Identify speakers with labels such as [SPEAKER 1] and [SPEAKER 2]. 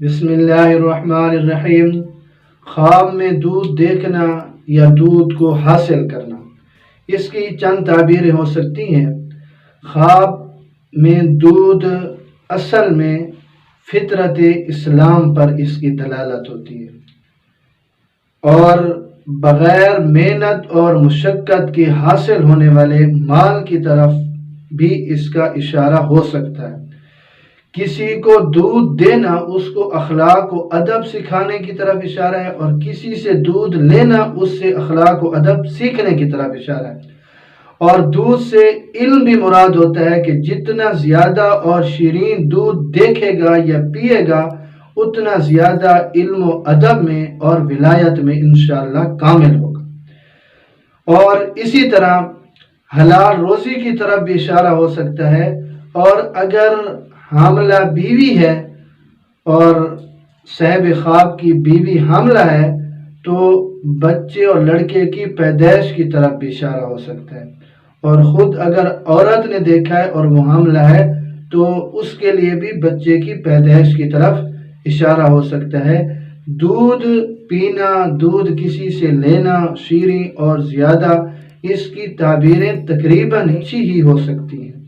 [SPEAKER 1] بسم اللہ الرحمن الرحیم۔ خواب میں دودھ دیکھنا یا دودھ کو حاصل کرنا، اس کی چند تعبیریں ہو سکتی ہیں۔ خواب میں دودھ اصل میں فطرت اسلام پر اس کی دلالت ہوتی ہے اور بغیر محنت اور مشقت کے حاصل ہونے والے مال کی طرف بھی اس کا اشارہ ہو سکتا ہے۔ کسی کو دودھ دینا اس کو اخلاق و ادب سکھانے کی طرف اشارہ ہے، اور کسی سے دودھ لینا اس سے اخلاق و ادب سیکھنے کی طرف اشارہ ہے۔ اور دودھ سے علم بھی مراد ہوتا ہے کہ جتنا زیادہ اور شیرین دودھ دیکھے گا یا پیے گا اتنا زیادہ علم و ادب میں اور ولایت میں انشاءاللہ کامل ہوگا۔ اور اسی طرح حلال روزی کی طرف بھی اشارہ ہو سکتا ہے، اور اگر حاملہ بیوی ہے اور صاحب خواب کی بیوی حاملہ ہے تو بچے اور لڑکے کی پیدائش کی طرف بھی اشارہ ہو سکتا ہے، اور خود اگر عورت نے دیکھا ہے اور وہ حاملہ ہے تو اس کے لیے بھی بچے کی پیدائش کی طرف اشارہ ہو سکتا ہے۔ دودھ پینا، دودھ کسی سے لینا، شیریں اور زیادہ، اس کی تعبیریں تقریباً اچھی ہی ہو سکتی ہیں۔